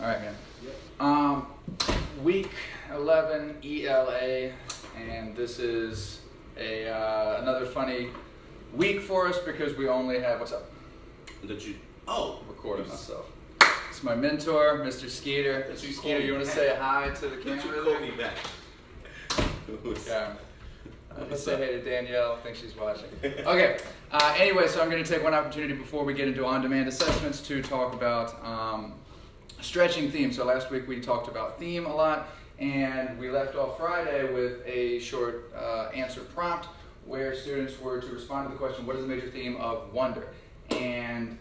All right, man. Yep. Week 11 ELA, and this is another funny week for us because we only have what's up? Recording myself. It's my mentor, Mr. Skeeter. Mr. Skeeter, you want to say hi to the camera? You call me back. Yeah. Let's say hey to Danielle. I think she's watching. Okay. Anyway, so I'm going to take one opportunity before we get into on-demand assessments to talk about stretching theme. So last week we talked about theme a lot, and we left off Friday with a short answer prompt where students were to respond to the question, what is the major theme of wonder? And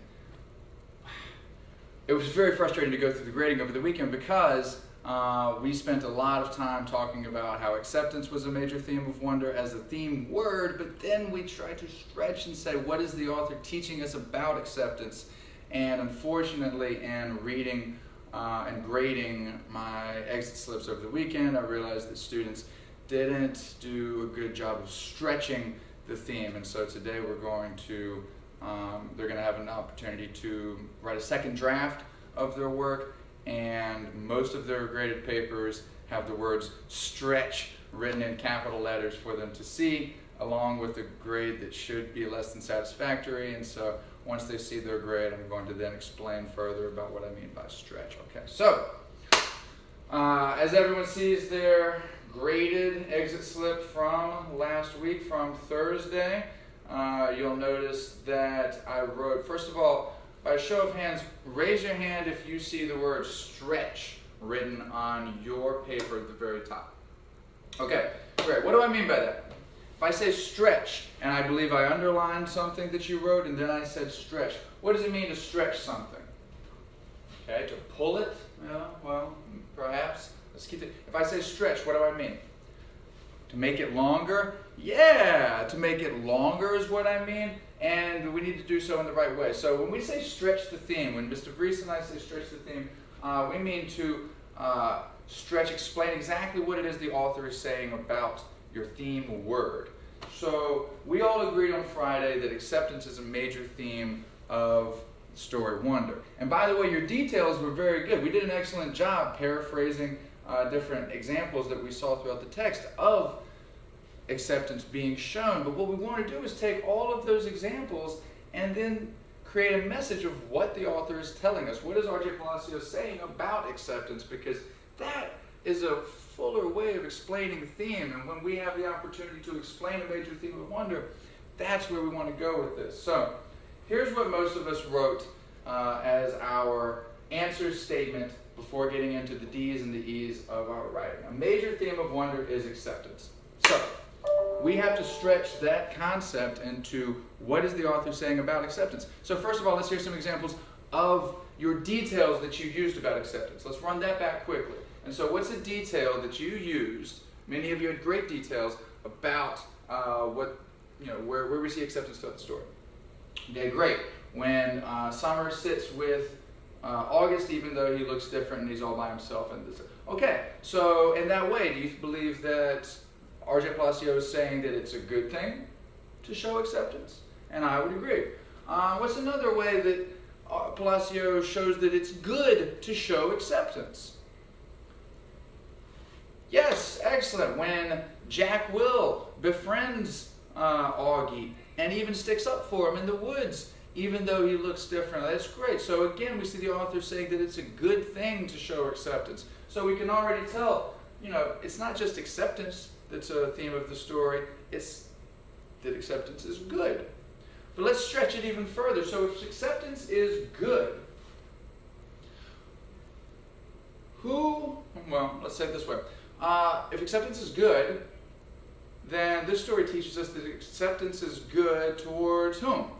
it was very frustrating to go through the grading over the weekend because we spent a lot of time talking about how acceptance was a major theme of wonder as a theme word, but then we tried to stretch and say, what is the author teaching us about acceptance? And unfortunately, in reading and grading my exit slips over the weekend, I realized that students didn't do a good job of stretching the theme. And so today we're going to, they're going to have an opportunity to write a second draft of their work, and most of their graded papers have the words stretch written in capital letters for them to see, along with a grade that should be less than satisfactory. And so once they see their grade, I'm going to then explain further about what I mean by stretch. Okay, so as everyone sees their graded exit slip from last week, from Thursday, you'll notice that I wrote, first of all, by a show of hands, raise your hand if you see the word stretch written on your paper at the very top. Okay, great. What do I mean by that? If I say stretch, and I believe I underlined something that you wrote, and then I said stretch, what does it mean to stretch something? Okay, to pull it? Yeah, well, perhaps. Let's keep it. If I say stretch, what do I mean? To make it longer? Yeah, to make it longer is what I mean, and we need to do so in the right way. So when we say stretch the theme, when Mr. Vries and I say stretch the theme, we mean to stretch, explain exactly what it is the author is saying about your theme word. So we all agreed on Friday that acceptance is a major theme of the story Wonder. And by the way, your details were very good. We did an excellent job paraphrasing different examples that we saw throughout the text of acceptance being shown. But what we want to do is take all of those examples and then create a message of what the author is telling us. What is R.J. Palacio saying about acceptance? Because that is a fuller way of explaining the theme, and when we have the opportunity to explain a major theme of wonder, that's where we want to go with this. So here's what most of us wrote as our answer statement before getting into the D's and the E's of our writing. A major theme of wonder is acceptance. So we have to stretch that concept into what is the author saying about acceptance. So first of all, let's hear some examples of your details that you used about acceptance. Let's run that back quickly. And so what's a detail that you used? Many of you had great details about where we see acceptance throughout the story. Okay, great. When Summer sits with August, even though he looks different and he's all by himself. Okay, so in that way, do you believe that R.J. Palacio is saying that it's a good thing to show acceptance? And I would agree. What's another way that Palacio shows that it's good to show acceptance? Yes, excellent. When Jack Will befriends Augie and even sticks up for him in the woods, even though he looks different. That's great. So again, we see the author saying that it's a good thing to show acceptance. So we can already tell, it's not just acceptance that's a theme of the story, it's that acceptance is good. But let's stretch it even further. So if acceptance is good, let's say it this way. If acceptance is good, then this story teaches us that acceptance is good towards whom?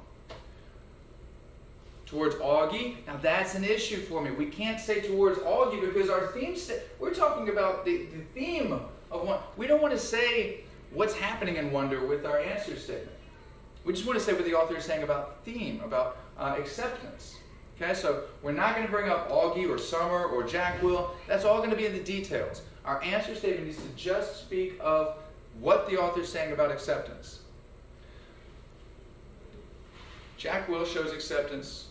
Towards Augie. Now that's an issue for me. We can't say towards Augie because our theme, we're talking about the theme of one. We don't want to say what's happening in wonder with our answer statement. We just want to say what the author is saying about theme, about acceptance. Okay, so we're not going to bring up Augie or Summer or Jack Will. That's all going to be in the details. Our answer statement needs to just speak of what the author is saying about acceptance. Jack Will shows acceptance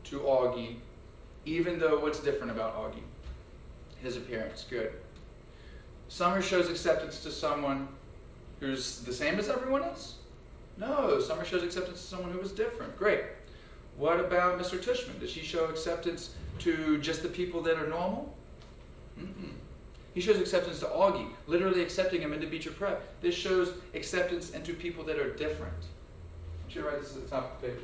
to Augie even though what's different about Augie? His appearance, good. Summer shows acceptance to someone who's the same as everyone else? No, Summer shows acceptance to someone who was different, great. What about Mr. Tushman? Does he show acceptance to just the people that are normal? Mm-mm. He shows acceptance to Augie, literally accepting him into Beecher Prep. This shows acceptance into people that are different. I want you to write this at the top of the paper.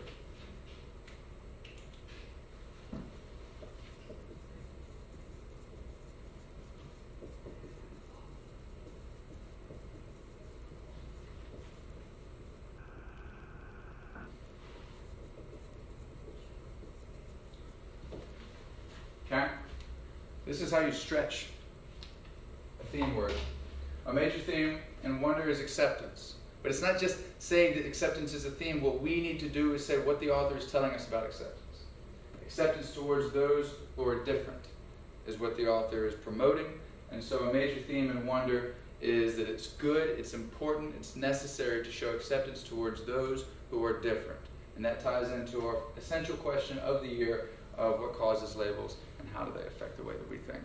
Okay? This is how you stretch a theme word. A major theme in Wonder is acceptance. But it's not just saying that acceptance is a theme. What we need to do is say what the author is telling us about acceptance. Acceptance towards those who are different is what the author is promoting. And so a major theme in Wonder is that it's good, it's important, it's necessary to show acceptance towards those who are different. And that ties into our essential question of the year of what causes labels and how do they affect the way that we think.